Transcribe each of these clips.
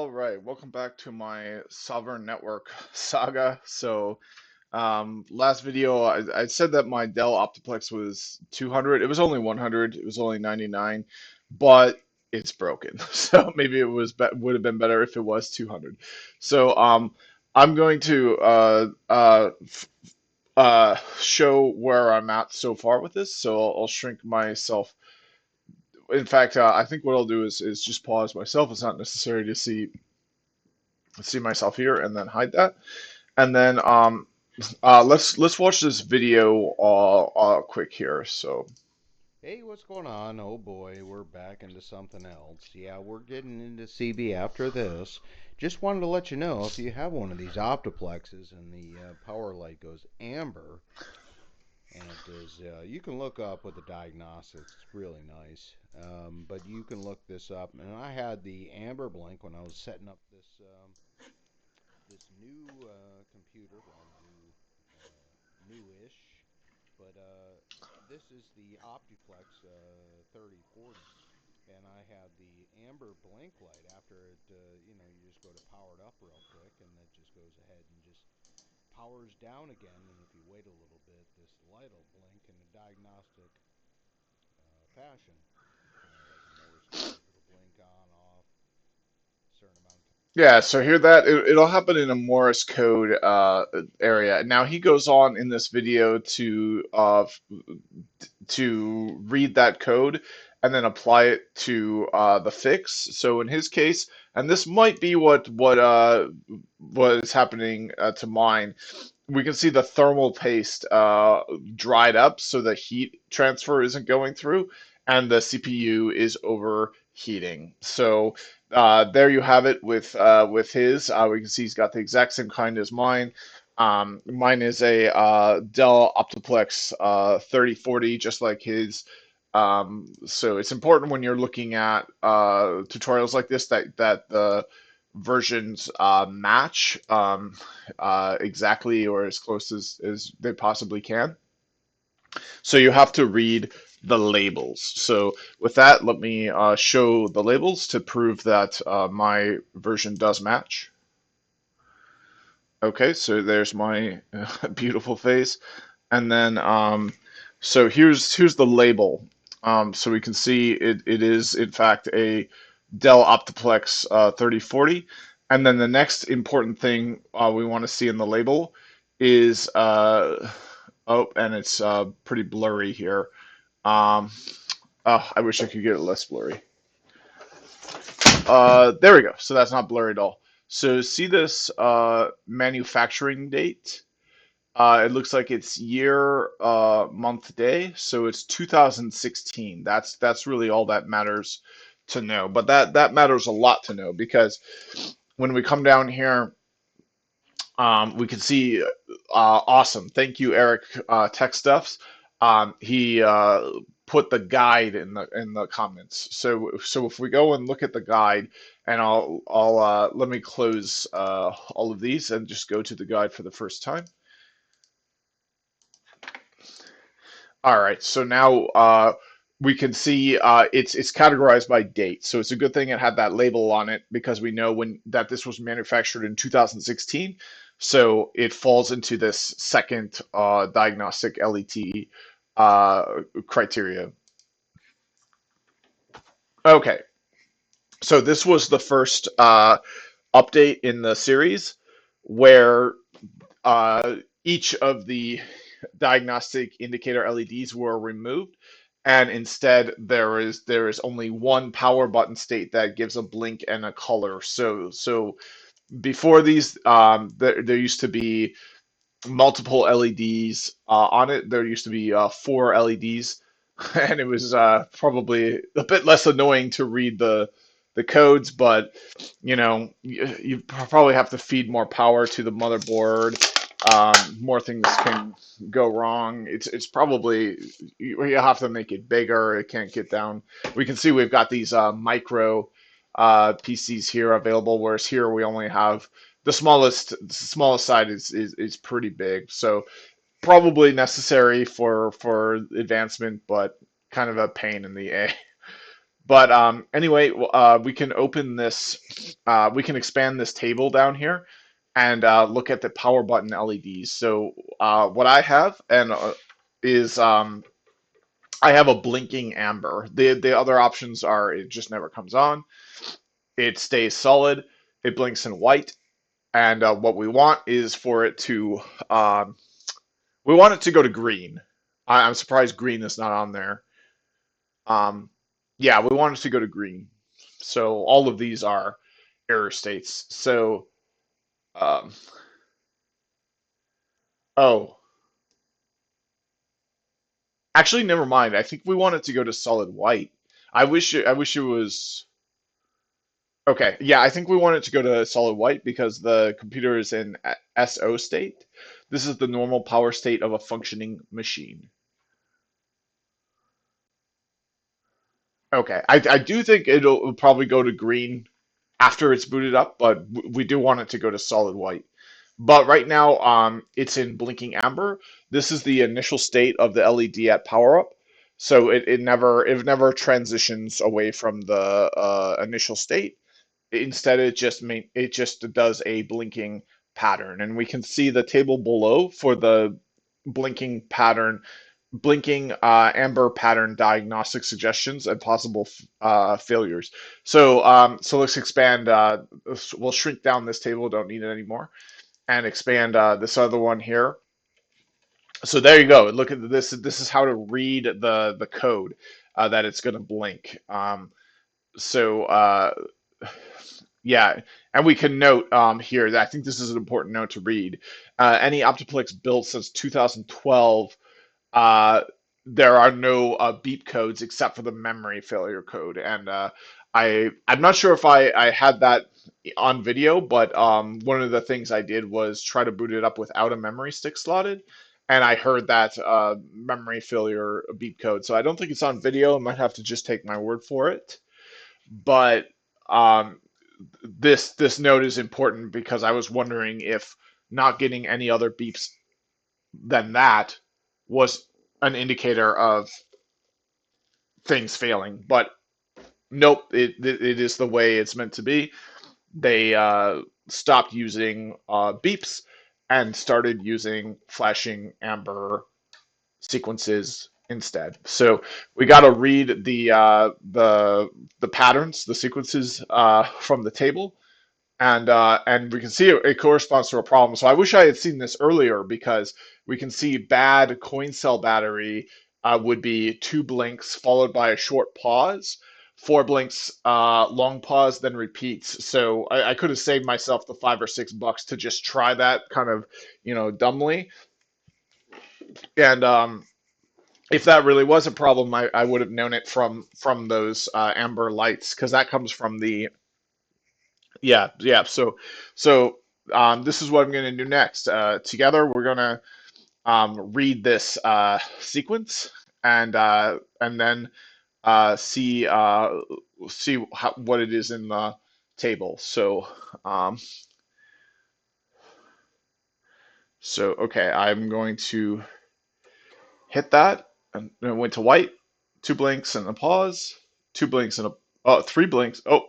All right, welcome back to my Sovereign Network saga. Last video I said that my Dell Optiplex was 200. It was only 100. It was only 99, but it's broken. So maybe it would have been better if it was 200. So I'm going to show where I'm at so far with this. So I'll shrink myself. In fact, I think what I'll do is just pause myself. It's not necessary to see myself here and then hide that. And then let's watch this video quick here. So Hey, what's going on? Oh boy, we're back into something else. Yeah, we're getting into CB after this. Just wanted to let you know if you have one of these optoplexes and the power light goes amber, and it does, you can look up with the diagnostics. It's really nice. But you can look this up. And I had the amber blink when I was setting up this new computer. Well, newish, but this is the Optiplex 3040, and I had the amber blink light. After it, you just go to power it up real quick, and it just goes ahead and just powers down again. And if you wait a little bit, this light will blink in a diagnostic fashion, kind of like a Morse code. It'll blink on, off, a certain amount of time. yeah, so here it'll happen in a Morse code area. Now he goes on in this video to read that code and then apply it to the fix. So in his case, and this might be what is happening to mine. We can see the thermal paste dried up, so the heat transfer isn't going through, and the CPU is overheating. So there you have it with his. We can see he's got the exact same kind as mine. Mine is a Dell Optiplex 3040, just like his. So it's important when you're looking at tutorials like this that the versions match exactly or as close as they possibly can. So you have to read the labels. So with that, let me show the labels to prove that my version does match. Okay, so there's my beautiful face. And then, so here's the label. So we can see it is in fact a Dell Optiplex 3040. And then the next important thing we want to see in the label is, oh, and it's pretty blurry here. Um, oh, I wish I could get it less blurry. There we go. So that's not blurry at all. So see this manufacturing date? It looks like it's year, month, day, so it's 2016. That's really all that matters to know. But that matters a lot to know because when we come down here, we can see awesome. Thank you, Eric Tech Stuffs. He put the guide in the comments. So if we go and look at the guide, and I'll let me close all of these and just go to the guide for the first time. All right, so now we can see it's categorized by date. So it's a good thing it had that label on it because we know when that this was manufactured in 2016. So it falls into this second diagnostic LET criteria. Okay, so this was the first update in the series where uh, each of the diagnostic indicator LEDs were removed, and instead there is only one power button state that gives a blink and a color. So before these, there used to be multiple LEDs on it. There used to be four LEDs, and it was probably a bit less annoying to read the codes, but you probably have to feed more power to the motherboard. More things can go wrong. It's probably you have to make it bigger. It can't get down. We can see we've got these micro PCs here available, whereas here we only have the smallest side is pretty big. So probably necessary for advancement, but kind of a pain in the A. But anyway, we can open this, we can expand this table down here and look at the power button LEDs. So what I have is I have a blinking amber. The other options are it just never comes on, it stays solid, it blinks in white, and what we want is for it to um, we want it to go to green. I'm surprised green is not on there. Um, yeah, we want it to go to green. So all of these are error states. So, um, oh, actually, never mind. I think we want it to go to solid white. I wish it was. Okay, yeah, I think we want it to go to solid white because the computer is in SO state. This is the normal power state of a functioning machine. Okay, I do think it'll probably go to green after it's booted up, but we do want it to go to solid white. But right now, it's in blinking amber. This is the initial state of the LED at power up, so it never transitions away from the initial state. Instead, it just does a blinking pattern, and we can see the table below for the blinking pattern, blinking amber pattern diagnostic suggestions and possible failures. So so let's expand. We'll shrink down this table. Don't need it anymore, and expand this other one here. So there you go. Look at this. This is how to read the code that it's going to blink. So yeah, and we can note here that I think this is an important note to read. Any Optiplex built since 2012, uh, there are no beep codes except for the memory failure code. And I'm not sure if I had that on video, but one of the things I did was try to boot it up without a memory stick slotted. And I heard that memory failure beep code. So I don't think it's on video. I might have to just take my word for it. But um, this note is important because I was wondering if not getting any other beeps than that was an indicator of things failing. But nope, it is the way it's meant to be. They stopped using beeps and started using flashing amber sequences instead. So we got to read the patterns, the sequences from the table, and we can see it corresponds to a problem. So I wish I had seen this earlier because we can see bad coin cell battery would be two blinks followed by a short pause, four blinks, long pause, then repeats. So I could have saved myself the $5 or $6 to just try that kind of, dumbly. And if that really was a problem, I would have known it from those amber lights because that comes from the yeah, yeah. So this is what I'm going to do next. Together, we're going to read this sequence and then see what it is in the table. Um, so okay, I'm going to hit that, and it went to white. Two blinks and a pause. Two blinks and a three blinks. Oh,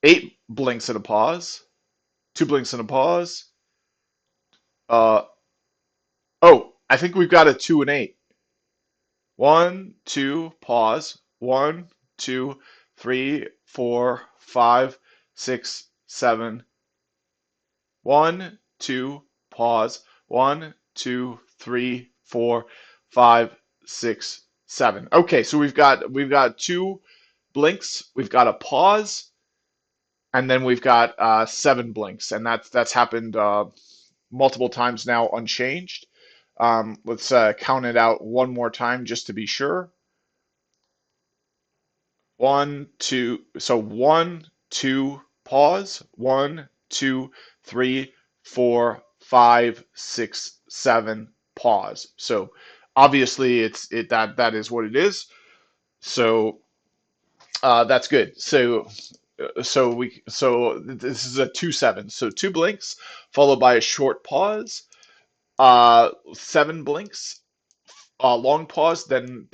eight blinks and a pause. Two blinks and a pause. Uh, oh, I think we've got a two and eight. One, two, pause. One, two, three, four, five, six, seven. One, two, pause. One, two, three, four, five, six, seven. Okay, so we've got two blinks, we've got a pause, and then we've got seven blinks, and that's happened multiple times now unchanged. Let's count it out one more time just to be sure. One, two, so one, two, pause. One, two, three, four, five, six, seven, pause. So obviously that is what it is. So that's good. So this is a 2-7. So two blinks followed by a short pause. Seven blinks long pause, then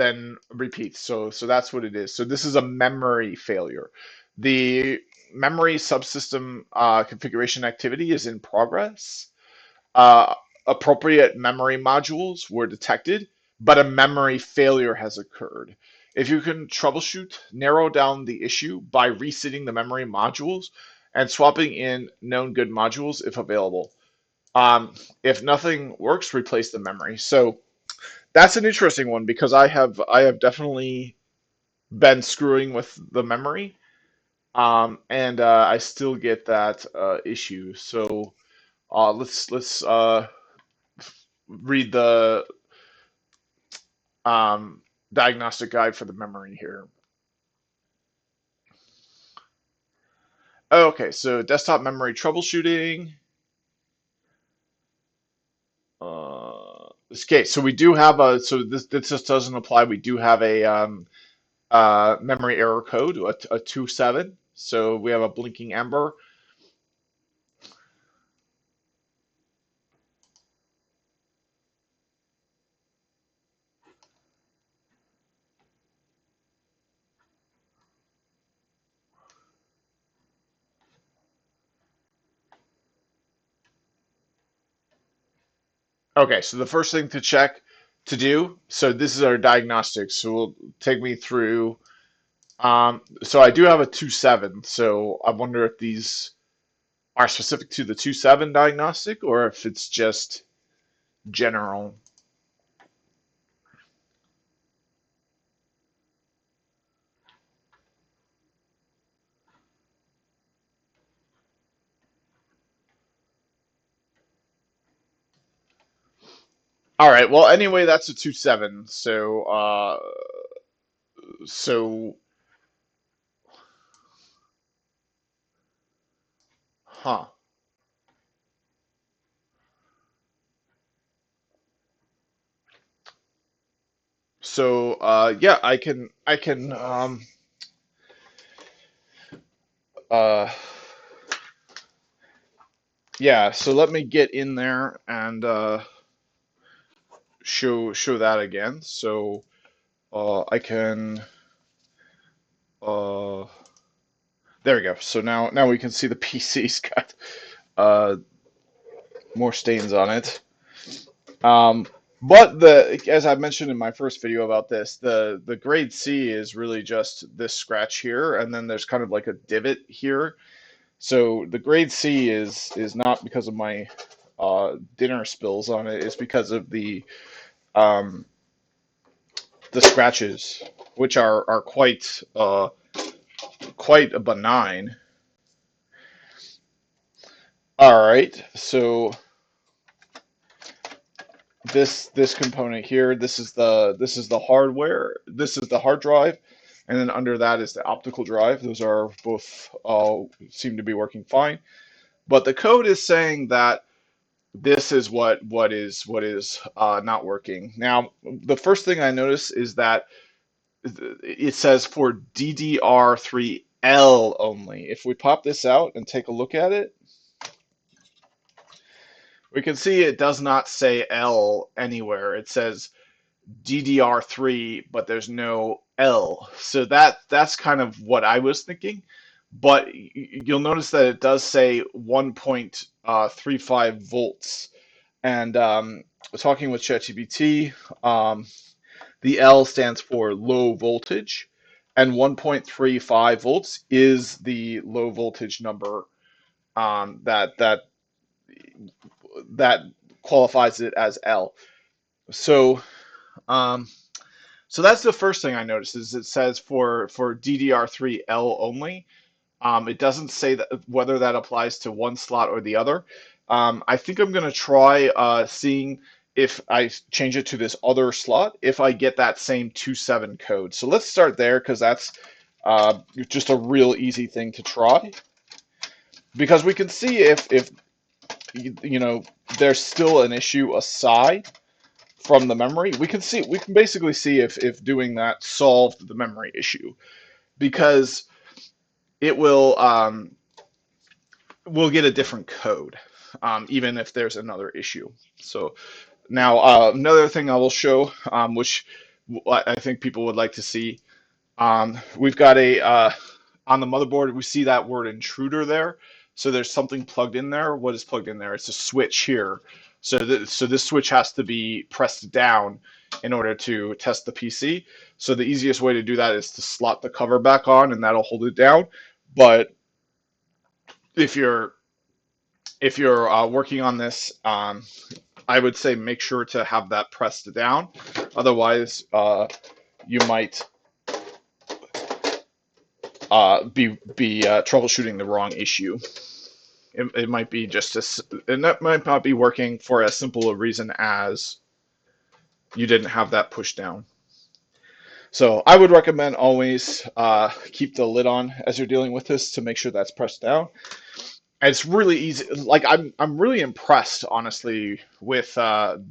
repeats. So that's what it is. So this is a memory failure. The memory subsystem configuration activity is in progress. Uh, Appropriate memory modules were detected, but a memory failure has occurred. If you can troubleshoot, narrow down the issue by resetting the memory modules and swapping in known good modules if available. If nothing works, replace the memory. So that's an interesting one because I have definitely been screwing with the memory, and I still get that issue. So let's read the um, diagnostic guide for the memory here. Okay, so desktop memory troubleshooting. Okay, so we do have a so this just doesn't apply. We do have a memory error code, a 27. So we have a blinking amber. Okay, so the first thing to check to do, so this is our diagnostics. So we'll take me through. So I do have a 27. So I wonder if these are specific to the 27 diagnostic or if it's just general. All right. Well, anyway, that's a 27. So huh. So yeah, I can uh yeah, so let me get in there and show that again. So I can uh there we go. So now we can see the PC's got uh more stains on it. Um but the as I mentioned in my first video about this, the grade C is really just this scratch here, and then there's kind of like a divot here. So the grade C is not because of my dinner spills on it. It's because of um, the scratches, which are quite benign. All right, so this component here, this is the hardware. This is the hard drive, and then under that is the optical drive. Those are both seem to be working fine. But the code is saying that this is what is not working. Now, the first thing I notice is that it says for DDR3L only. If we pop this out and take a look at it, we can see it does not say L anywhere. It says DDR3, but there's no L. So that's kind of what I was thinking. But you'll notice that it does say 1.35 volts. And talking with ChatGPT, the L stands for low voltage, and 1.35 volts is the low voltage number that that qualifies it as L. So um, so that's the first thing I noticed is it says for DDR3L only. It doesn't say that whether that applies to one slot or the other. I think I'm going to try seeing if I change it to this other slot, if I get that same 27 code. So let's start there because that's just a real easy thing to try. Because we can see if you know there's still an issue aside from the memory. We can basically see if doing that solved the memory issue because it will get a different code, even if there's another issue. So Now, another thing I will show, which I think people would like to see, we've got on the motherboard, we see that word intruder there. So there's something plugged in there. What is plugged in there? It's a switch here. So this switch has to be pressed down in order to test the PC. So the easiest way to do that is to slot the cover back on, and that'll hold it down. But if you're working on this, I would say make sure to have that pressed down. Otherwise, you might be troubleshooting the wrong issue. It might be just and that might not be working for as simple a reason as you didn't have that pushed down. So I would recommend always keep the lid on as you're dealing with this to make sure that's pressed down. And it's really easy. Like I'm really impressed, honestly, with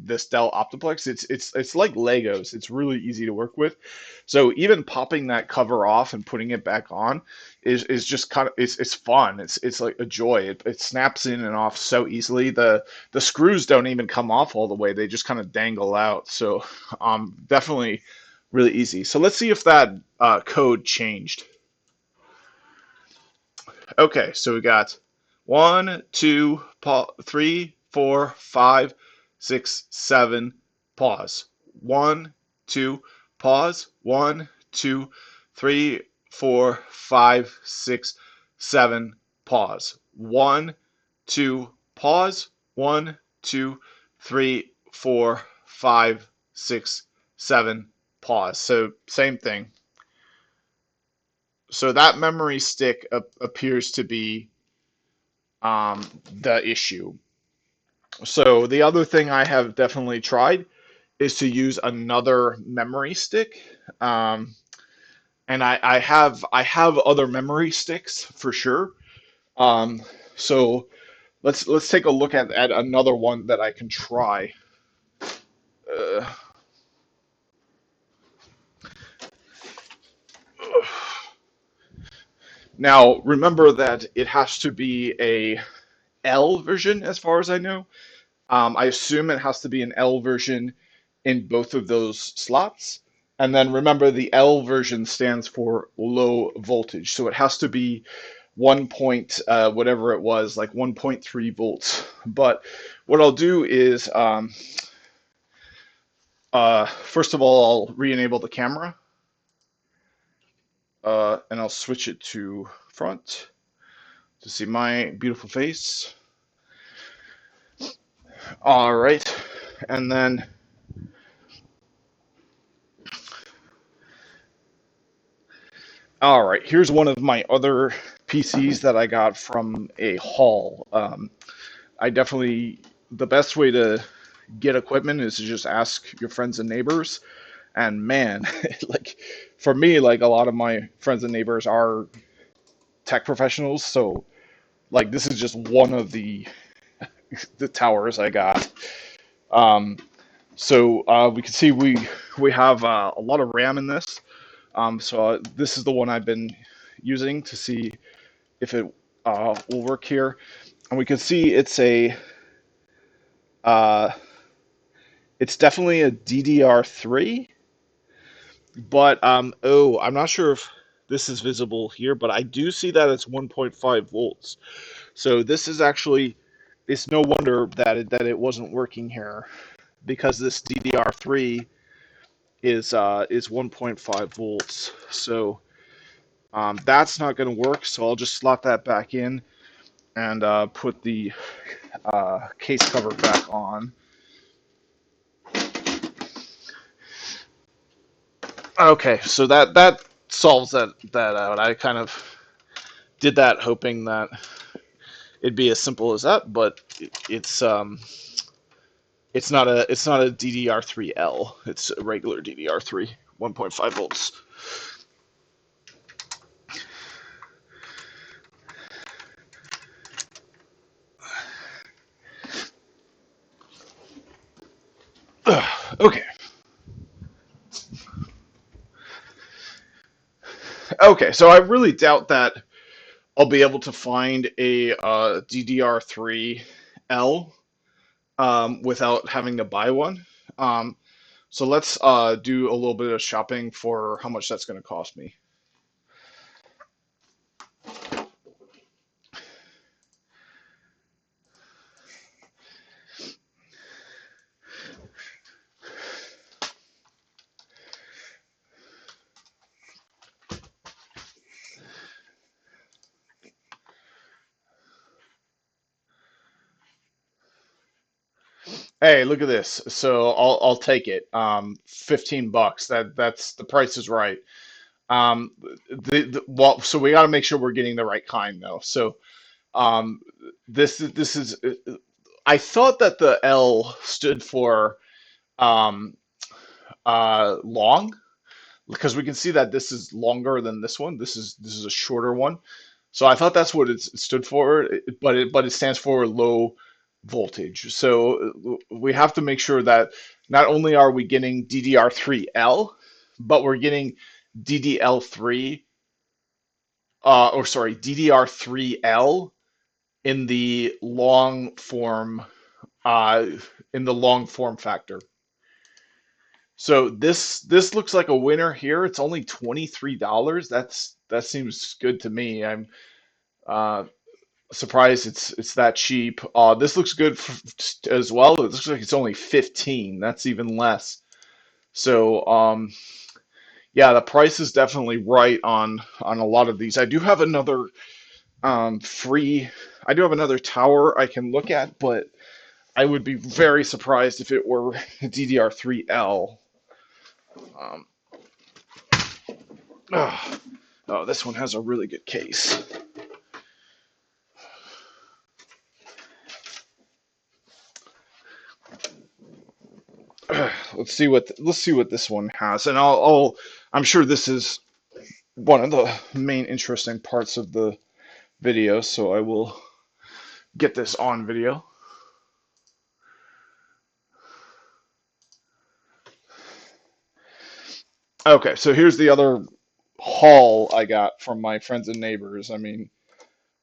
this Dell Optiplex. It's like Legos. It's really easy to work with. So even popping that cover off and putting it back on is just kind of it's fun. It's like a joy. It snaps in and off so easily. The screws don't even come off all the way. They just kind of dangle out. So definitely really easy. So let's see if that code changed. Okay, so we got 1, 2, 3, 4, 5, 6, 7, pause. 1, 2, pause. 1, 2, 3, 4, 5, 6, 7, pause. 1, 2, pause. 1, 2, 3, 4, 5, 6, 7, pause. So same thing. So that memory stick appears to be the issue. So the other thing I have definitely tried is to use another memory stick. And I have other memory sticks for sure. Um, so let's take a look at another one that I can try. Uh, Now remember that it has to be a L version as far as I know. I assume it has to be an L version in both of those slots. And then remember the L version stands for low voltage. So it has to be 1 point, whatever it was, like 1.3 volts. But what I'll do is, first of all, I'll re-enable the camera, and I'll switch it to front to see my beautiful face. All right. And then all right, here's one of my other PCs that I got from a haul. I definitely, the best way to get equipment is to just ask your friends and neighbors. And man, like for me, like a lot of my friends and neighbors are tech professionals, so like this is just one of the towers I got. Um, so we can see we have a lot of RAM in this. So this is the one I've been using to see if it will work here. And we can see uh, it's definitely a DDR3, but oh, I'm not sure if this is visible here, but I do see that it's 1.5 volts. So this is actually, it's no wonder that it wasn't working here because this DDR3 is 1.5 volts. So that's not going to work. So I'll just slot that back in and put the case cover back on. Okay, so that solves that out. I kind of did that hoping that it'd be as simple as that, but it's not a DDR3L. It's a regular DDR3, 1.5 volts. Okay. Okay, so I really doubt that I'll be able to find a DDR3L without having to buy one. Um, so let's do a little bit of shopping for how much that's going to cost me. Hey, look at this. So I'll take it. 15 bucks. That's the price is right. Um, well, so we got to make sure we're getting the right kind though. So um, this is. I thought that the L stood for um, long because we can see that this is longer than this one. This is a shorter one. So I thought that's what it stood for, but it stands for low voltage. So we have to make sure that not only are we getting DDR3L, but we're getting DDL3 or sorry, DDR3L in the long form uh, in the long form factor. So this looks like a winner here. It's only $23. That seems good to me. I'm uh, surprised it's that cheap. This looks good as well. It looks like it's only 15. That's even less. So yeah, the price is definitely right on a lot of these. I do have another free. I do have another tower I can look at, but I would be very surprised if it were DDR3L. Um, oh, this one has a really good case. Let's see what this one has, and I'm sure this is one of the main interesting parts of the video, so I will get this on video. Okay, so here's the other haul I got from my friends and neighbors. I mean,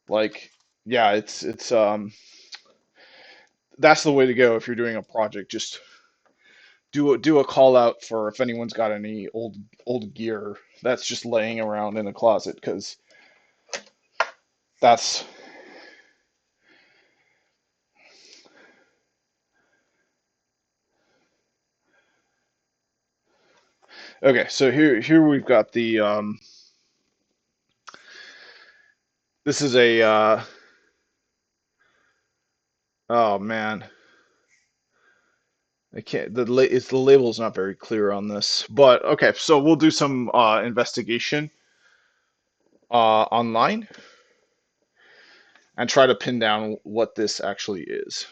like, yeah, it's that's the way to go if you're doing a project. Just do a call out for if anyone's got any old gear that's just laying around in a closet, because that's okay. So here we've got the this is a oh man, I can't the label's not very clear on this, but okay. So we'll do some investigation online and try to pin down what this actually is.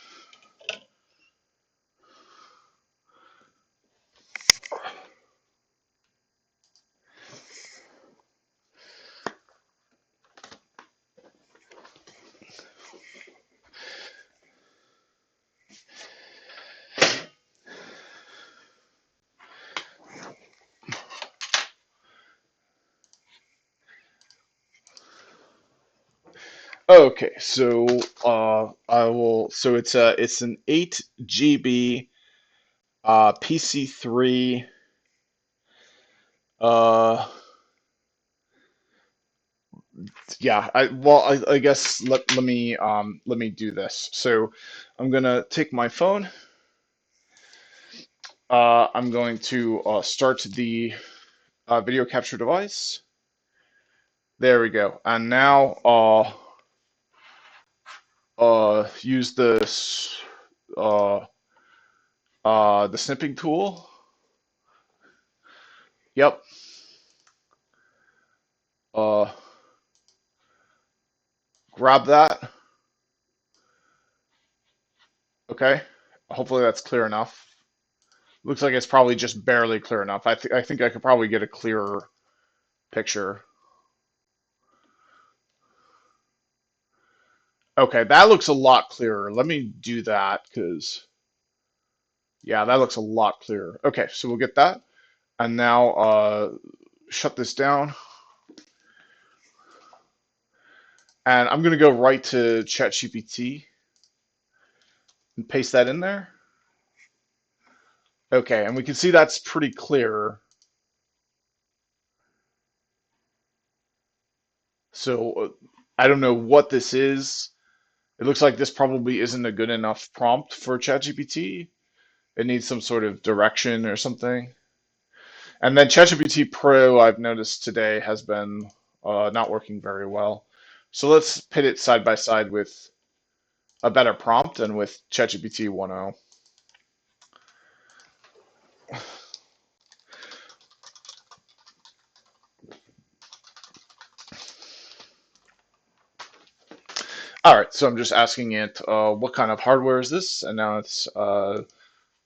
Okay, so I will. So it's an 8 GB PC3. Uh, yeah. I guess let me do this. So I'm gonna take my phone. I'm going to start the video capture device. There we go. And now use uh the snipping tool. Yep. Uh, grab that. Okay. Hopefully that's clear enough. Looks like it's probably just barely clear enough. I think I could probably get a clearer picture. Okay, that looks a lot clearer. Let me do that because yeah, that looks a lot clearer. Okay, so we'll get that. And now shut this down. And I'm gonna go right to ChatGPT. and paste that in there. Okay, and we can see that's pretty clear. So I don't know what this is. It looks like this probably isn't a good enough prompt for ChatGPT. It needs some sort of direction or something. And then ChatGPT Pro, I've noticed today, has been not working very well. So let's pit it side by side with a better prompt and with ChatGPT 1.0. All right, so I'm just asking it, what kind of hardware is this? And now it's, yeah,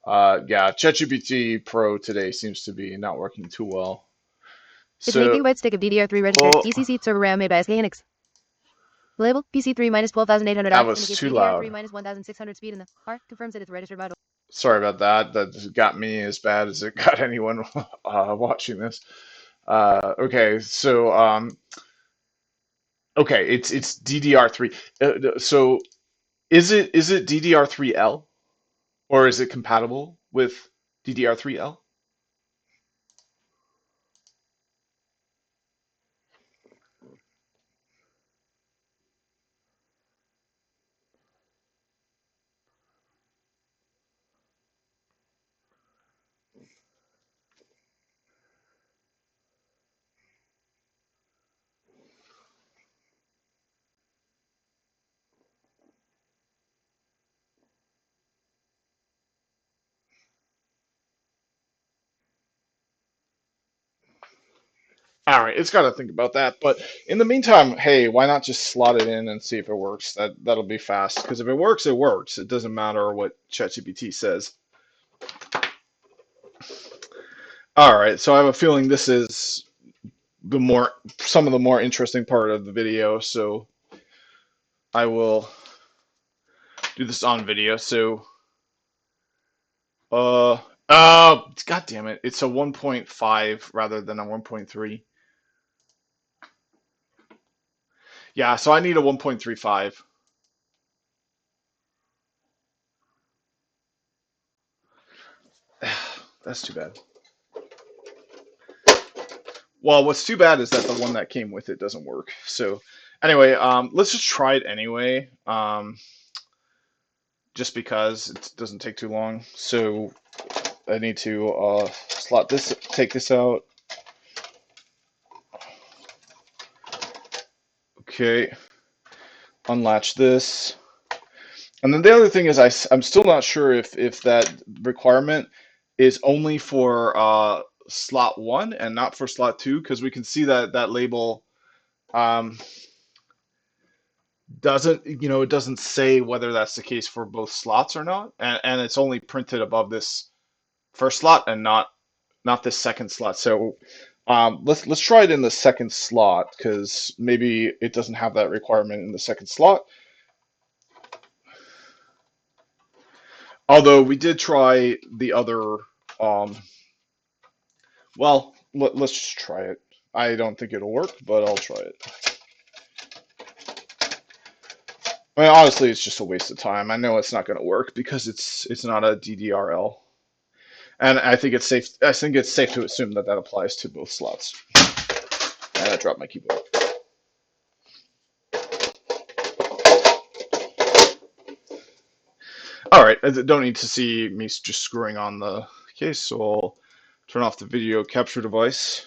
ChatGPT Pro today seems to be not working too well. It's an 8 So, gigabyte stick of DDR3 register, oh, ECC server RAM made by SK Hynix. Label PC3 minus 12,800 that R was indicates too DDR3 loud. minus 1,600 speed in the R confirms that it's registered model. Sorry about that. That got me as bad as it got anyone watching this. Okay, so okay, it's DDR3. So is it DDR3L or is it compatible with DDR3L? All right, it's got to think about that. But in the meantime, hey, why not just slot it in and see if it works? That'll be fast. Because if it works, it works. It doesn't matter what ChatGPT says. All right, so I have a feeling this is some of the more interesting part of the video. So I will do this on video. So God damn it, it's a 1.5 rather than a 1.3. Yeah, so I need a 1.35. That's too bad. Well, what's too bad is that the one that came with it doesn't work. So anyway, let's just try it anyway, just because it doesn't take too long. So I need to take this out. Okay, unlatch this. And then the other thing is I'm still not sure if that requirement is only for slot one and not for slot two, because we can see that that label um, it doesn't say whether that's the case for both slots or not, and it's only printed above this first slot and not this second slot. So let's try it in the second slot because maybe it doesn't have that requirement in the second slot. Although we did try the other, well, let's just try it. I don't think it'll work, but I'll try it. I mean, honestly, it's just a waste of time. I know it's not going to work because it's not a DDRL, and I think it's safe. I think it's safe to assume that that applies to both slots. And I dropped my keyboard. All right, I don't need to see me just screwing on the case, so I'll turn off the video capture device.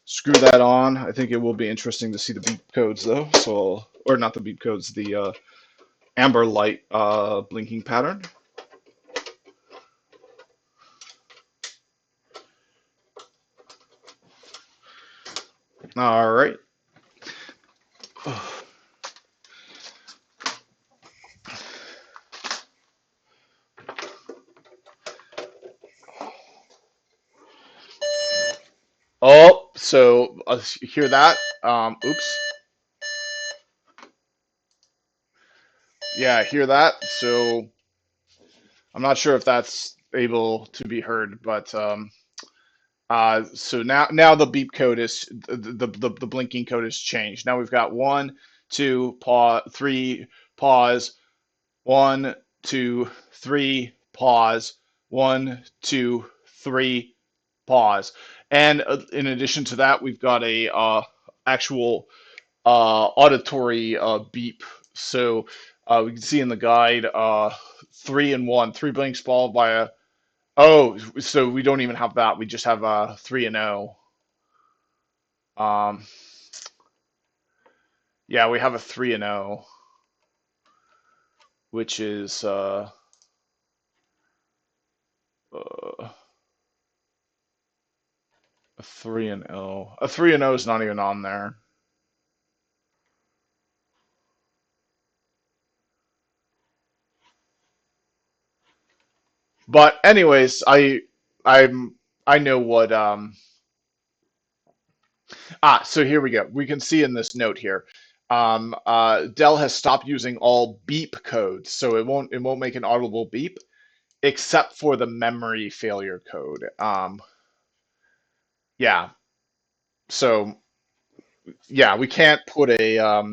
Screw that on. I think it will be interesting to see the beep codes though. Or not the beep codes, the amber light blinking pattern. All right. Oh, so hear that? Oops. Yeah, hear that? So I'm not sure if that's able to be heard, but so now the beep code is the blinking code has changed. Now we've got 1, 2, pause, 3, pause, 1, 2, 3, pause. 1, 2, 3, pause. And in addition to that, we've got a actual auditory beep. So we can see in the guide 3 and 1, 3 blinks followed by a oh, so we don't even have that. We just have 3 and 0. Um, yeah, we have a 3 and 0, which is a 3 and 0. A 3 and 0 is not even on there. But anyways, I know what so here we go. We can see in this note here. Dell has stopped using all beep codes, so it won't make an audible beep except for the memory failure code. Yeah. So yeah, we can't put a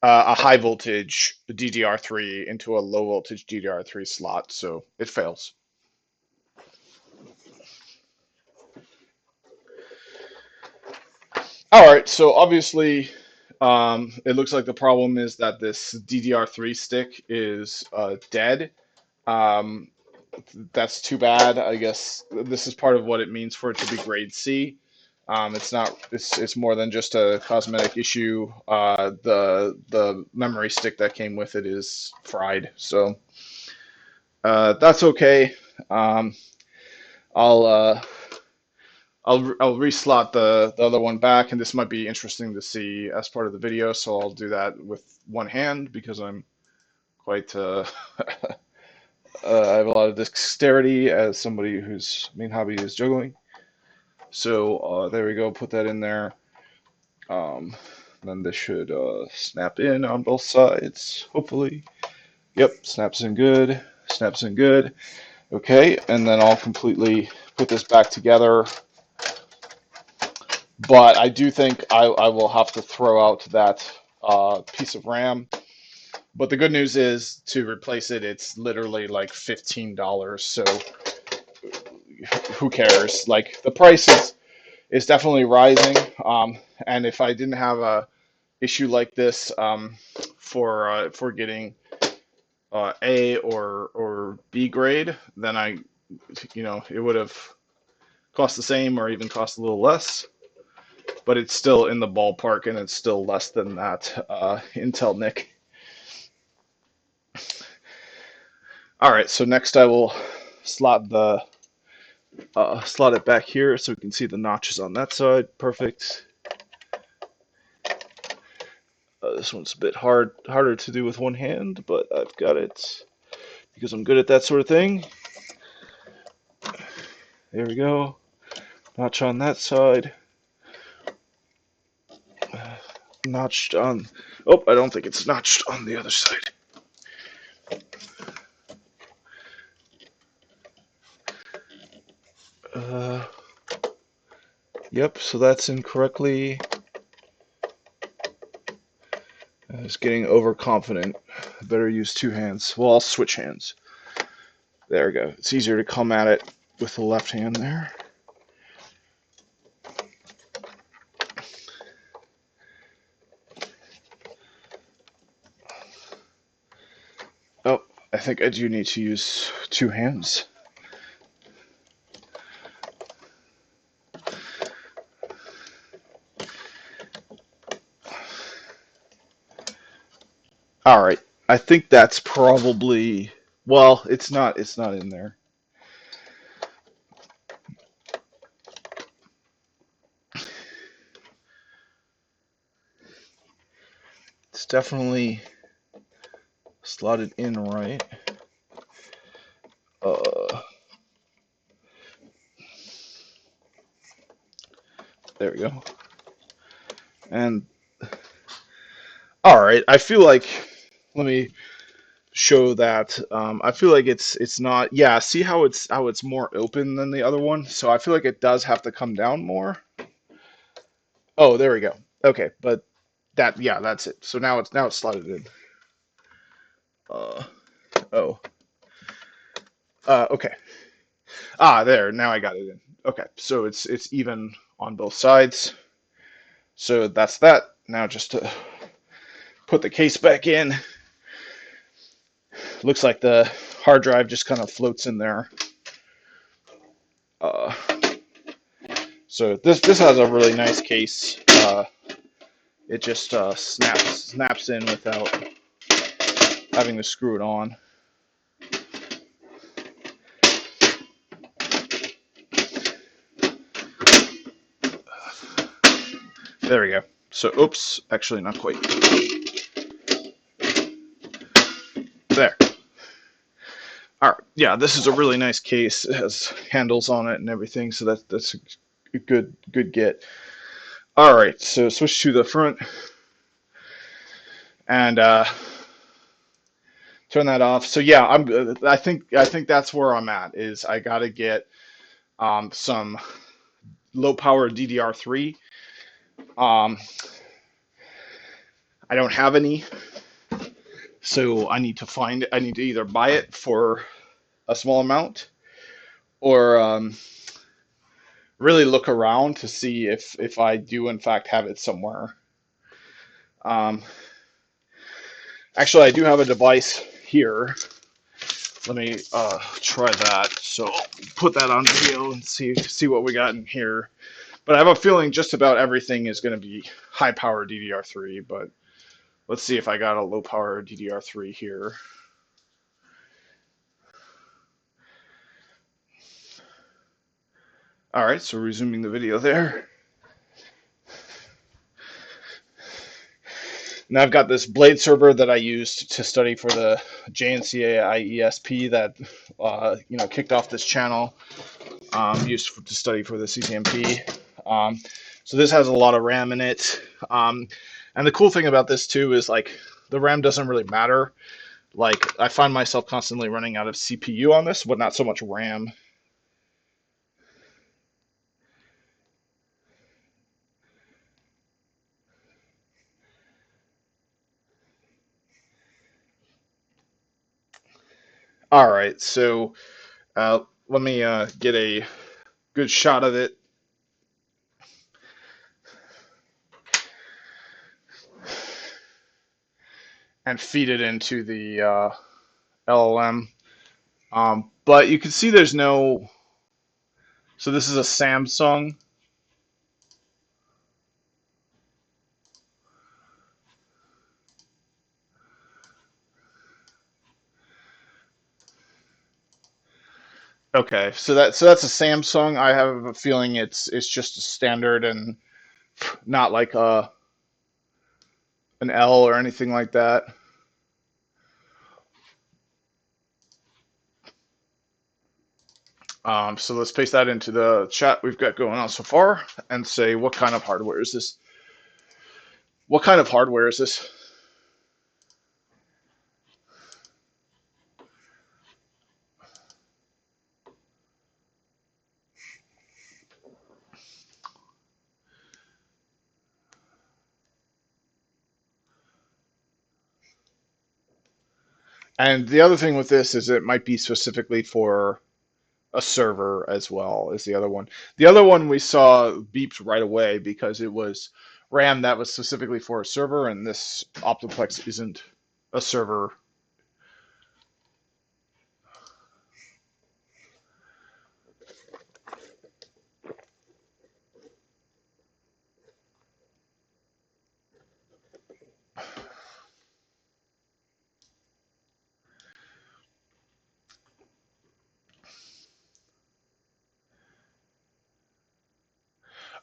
high voltage DDR3 into a low voltage DDR3 slot, so it fails. All right, so obviously, it looks like the problem is that this DDR3 stick is dead. Um, that's too bad. I guess this is part of what it means for it to be grade C. It's not. It's more than just a cosmetic issue. The memory stick that came with it is fried, so that's okay. Um, I'll I'll reslot the other one back, and this might be interesting to see as part of the video. So I'll do that with one hand because I'm quite I have a lot of dexterity as somebody whose main hobby is juggling. So there we go. Put that in there. Um, then this should snap in on both sides, hopefully. Yep, snaps in good. Snaps in good. Okay, and then I'll completely put this back together. But I do think I will have to throw out that piece of RAM. But the good news is to replace it, it's literally like $15. So who cares? Like the price is definitely rising. And if I didn't have a issue like this for getting A or B grade, then it would have cost the same or even cost a little less. But it's still in the ballpark, and it's still less than that Intel NIC. All right, so next I will slot it back here so we can see the notches on that side. Perfect. This one's a bit harder to do with one hand, but I've got it because I'm good at that sort of thing. There we go. Notch on that side. Notched on. Oh, I don't think it's notched on the other side. Yep, so that's incorrectly. I was getting overconfident. I better use two hands. Well, I'll switch hands. There we go. It's easier to come at it with the left hand there. Oh, I think I do need to use two hands. All right. I think that's probably, well, it's not in there. It's definitely slotted in right. There we go. And all right, I feel like, let me show that. I feel like it's not. Yeah, see how it's more open than the other one. So I feel like it does have to come down more. Oh, there we go. Okay, but that's it. So now it's slotted in. Oh, okay. There. Now I got it in. Okay, so it's even on both sides. So that's that. Now just to put the case back in. Looks like the hard drive just kind of floats in there. Uh, so this has a really nice case. It just snaps in without having to screw it on. There we go. So, oops, actually not quite. There. All right. Yeah, this is a really nice case. It has handles on it and everything, so that's a good get. All right. So switch to the front and turn that off. So yeah, I think that's where I'm at. Is I got to get some low power DDR3. Um, I don't have any, so I need to either buy it for a small amount or really look around to see if I do in fact have it somewhere. Um, Actually, I do have a device here. Let me try that. So I'll put that on video and see what we got in here. But I have a feeling just about everything is going to be high power DDR3. But let's see if I got a low power DDR3 here. All right, so resuming the video there. Now I've got this Blade server that I used to study for the JNCA IESP that kicked off this channel. To study for the CCNP. So this has a lot of RAM in it. And the cool thing about this too is like the RAM doesn't really matter. Like I find myself constantly running out of CPU on this, but not so much RAM. All right, so let me get a good shot of it. And feed it into the LLM. But you can see there's no. So this is a Samsung. Okay, so that's a Samsung. I have a feeling it's just a standard and not like an L or anything like that. So let's paste that into the chat we've got going on so far and say what kind of hardware is this? What kind of hardware is this? And the other thing with this is it might be specifically for a server as well as the other one. The other one we saw beeped right away because it was RAM that was specifically for a server, and this Optiplex isn't a server.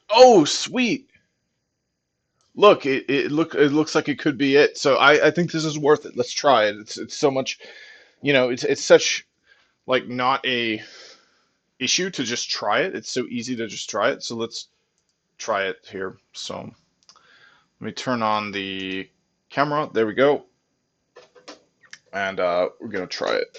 Oh, sweet! Look, it looks like it could be it. So I think this is worth it. Let's try it. It's so much, it's such like not a issue to just try it. It's so easy to just try it. So let's try it here. So let me turn on the camera. There we go. And we're gonna try it.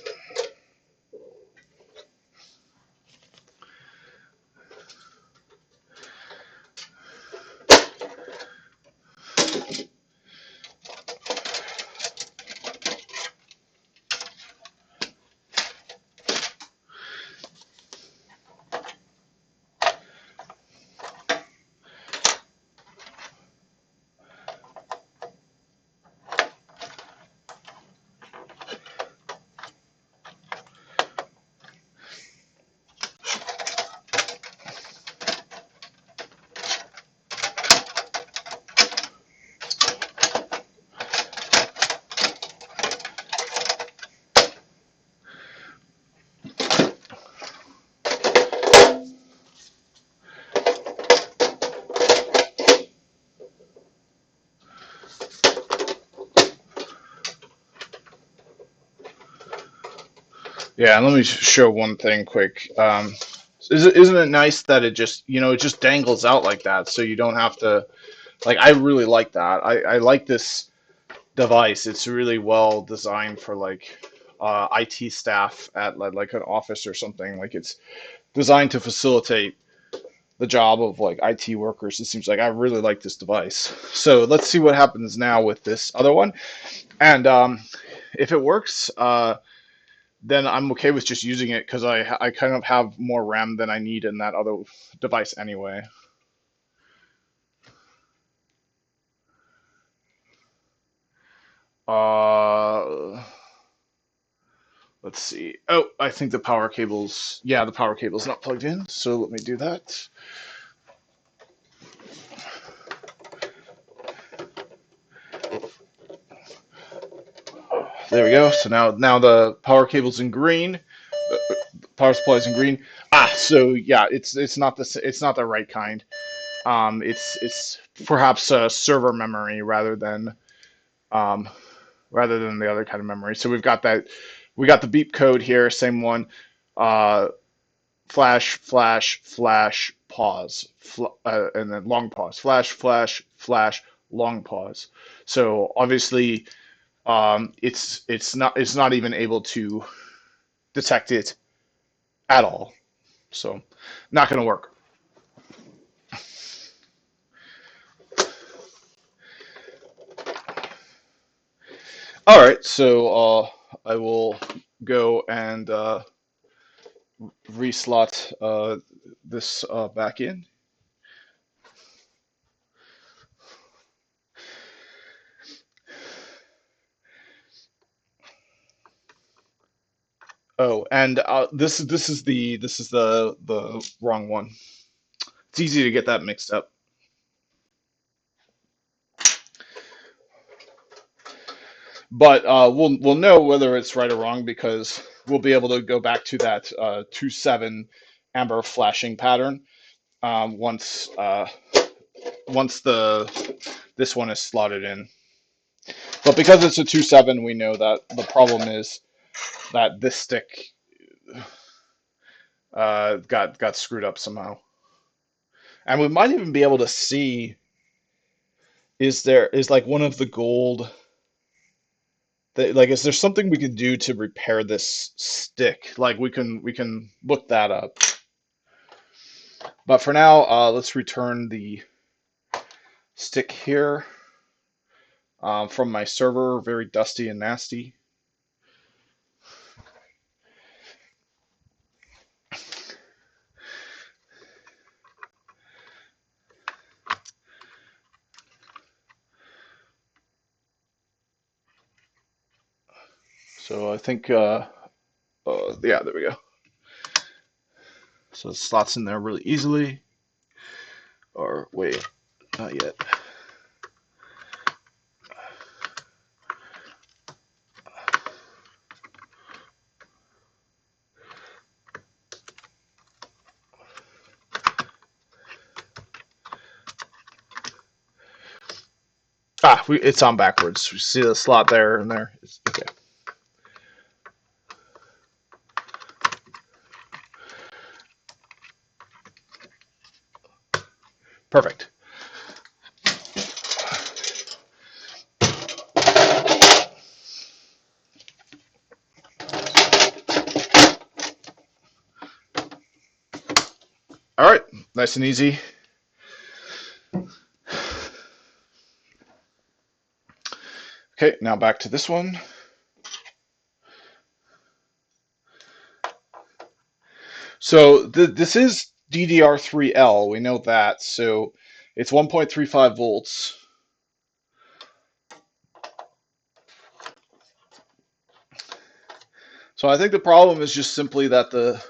Yeah, and let me show one thing quick. Isn't it nice that it just, it just dangles out like that, so you don't have to, like, I really like that. I like this device. It's really well designed for like IT staff at like an office or something. Like it's designed to facilitate the job of like IT workers. It seems like I really like this device. So let's see what happens now with this other one. And if it works, then I'm okay with just using it because I kind of have more RAM than I need in that other device anyway. Uh, let's see. Oh, I think the power cable's, yeah, the power cable's not plugged in. So let me do that. There we go. So now the power cable's in green. The power supply's in green. So yeah, it's not the right kind. It's perhaps a server memory um, rather than the other kind of memory. So we've got that. We got the beep code here, same one. Uh, flash, flash, flash, pause, and then long pause. Flash, flash, flash, long pause. So obviously, it's not even able to detect it at all. So not going to work. All right, so I will go and reslot this back in. Oh, and this is the wrong one. It's easy to get that mixed up. But we'll know whether it's right or wrong because we'll be able to go back to that 2.7 amber flashing pattern once once this one is slotted in. But because it's a 2.7, we know that the problem is that this stick got screwed up somehow. And we might even be able to see, is like one of the gold like, is there something we can do to repair this stick? Like we can look that up. But for now, let's return the stick here from my server, very dusty and nasty. So I think, yeah, there we go. So it slots in there really easily. Or wait, not yet. It's on backwards. We see the slot there and there. Okay. Perfect. All right, nice and easy. Okay, now back to this one. So this is DDR3L, we know that. So it's 1.35 volts. So I think the problem is just simply that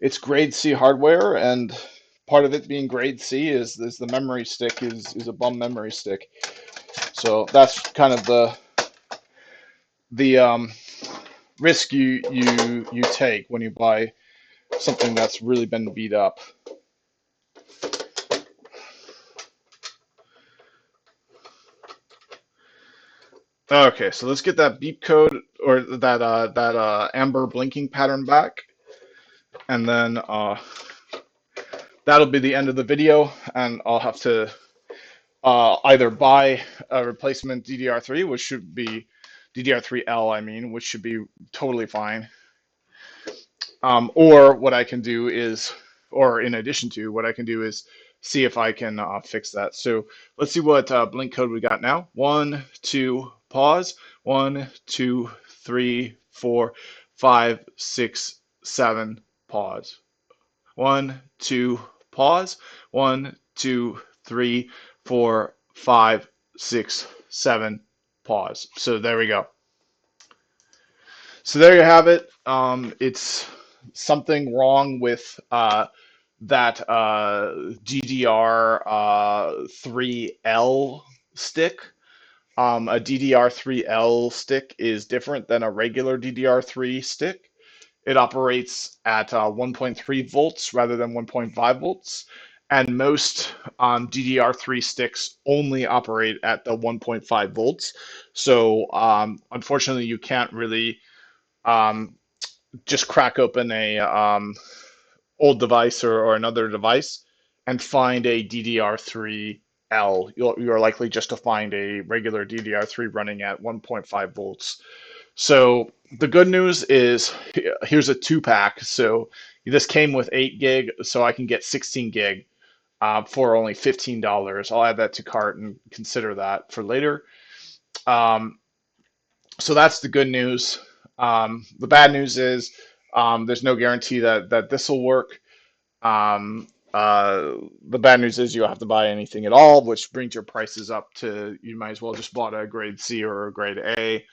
it's grade C hardware, and part of it being grade C is the memory stick is a bum memory stick. So that's kind of the risk you take when you buy something that's really been beat up. Okay, so let's get that beep code or that amber blinking pattern back, and then that'll be the end of the video, and I'll have to either buy a replacement DDR3, which should be DDR3L, I mean, which should be totally fine. Or what I can do is, or in addition to, what I can do is see if I can fix that. So let's see what blink code we got now. 1, 2, pause. 1, 2, 3, 4, 5, 6, 7, pause. 1, 2, pause. 1, 2, 3, 4, 5, 6, 7, pause. So there we go. So there you have it. It's something wrong with that DDR3L stick. A DDR3L stick is different than a regular DDR3 stick. It operates at 1.3 volts rather than 1.5 volts. And most DDR3 sticks only operate at the 1.5 volts. So unfortunately, you can't really just crack open a old device or another device and find a DDR3L. You're likely just to find a regular DDR3 running at 1.5 volts. So the good news is here's a 2-pack. So this came with 8 gig, so I can get 16 gig for only $15. I'll add that to cart and consider that for later. So that's the good news. The bad news is there's no guarantee that this will work. The bad news is you'll have to buy anything at all, which brings your prices up to, you might as well just bought a grade C or a grade A.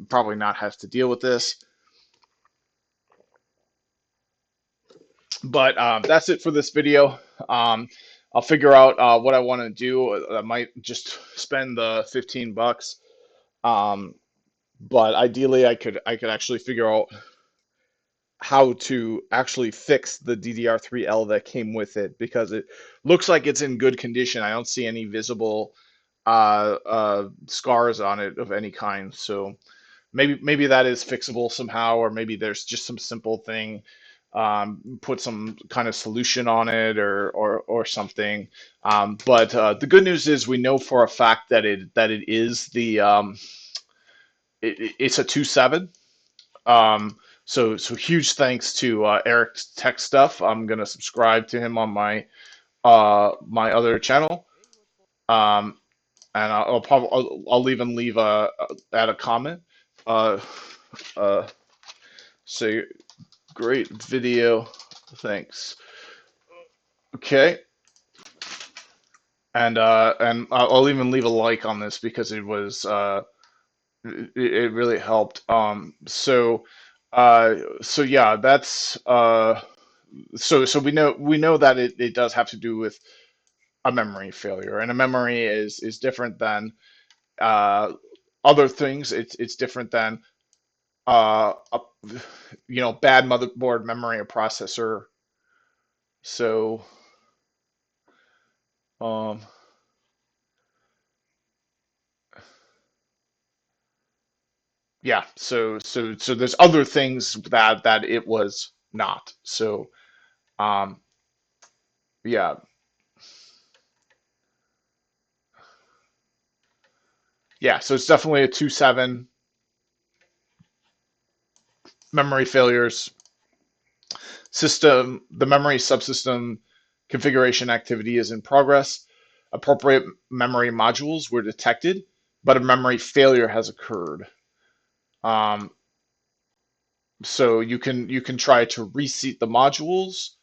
Probably not have to deal with this. But that's it for this video. I'll figure out what I want to do. I might just spend the $15. But ideally I could actually figure out how to actually fix the DDR3L that came with it, because it looks like it's in good condition. I don't see any visible scars on it of any kind. So maybe that is fixable somehow, or maybe there's just some simple thing, put some kind of solution on it or something. But the good news is we know for a fact that it is it's a 2.7. So huge thanks to Eric's Tech Stuff. I'm gonna subscribe to him on my my other channel, um, and I'll even leave add a comment. Uh, uh, say great video, thanks. Okay, and I'll even leave a like on this because it was it really helped. So yeah, that's so we know that it does have to do with a memory failure, and a memory is different than uh, other things. It's different than a, bad motherboard, memory, or processor. So um, yeah, so there's other things that it was not. So um, yeah, yeah. So it's definitely a 2.7. Memory failures. The memory subsystem configuration activity is in progress. Appropriate memory modules were detected, but a memory failure has occurred. Um, so you can try to reseat the modules.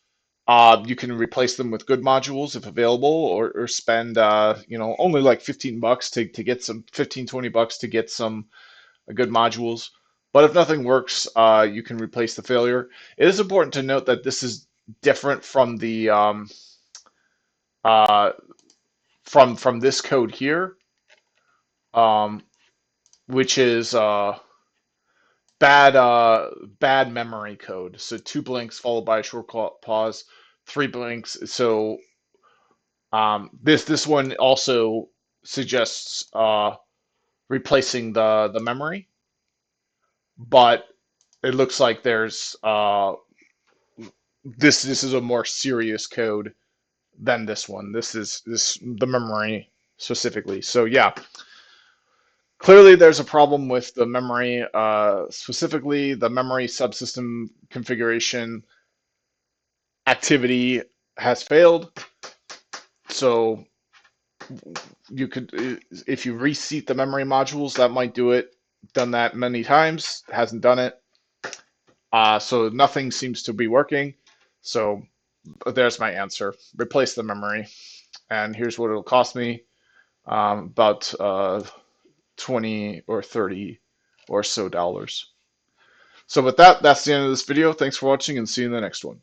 You can replace them with good modules if available, or spend only like $15 to get some, 15-20 bucks to get some good modules. But if nothing works, you can replace the failure. It is important to note that this is different from the uh, from this code here, um, which is bad memory code. So 2 blinks followed by a short pause, 3 blinks. So this one also suggests replacing the memory. but it looks like there's this is a more serious code than this one. This is the memory specifically. So yeah, clearly there's a problem with the memory, specifically the memory subsystem configuration activity has failed. So you could, if you reseat the memory modules, that might do it. Done that many times, hasn't done it. So nothing seems to be working. So there's my answer. Replace the memory. And here's what it'll cost me. About 20 or 30 or so dollars. So with that, that's the end of this video. Thanks for watching and see you in the next one.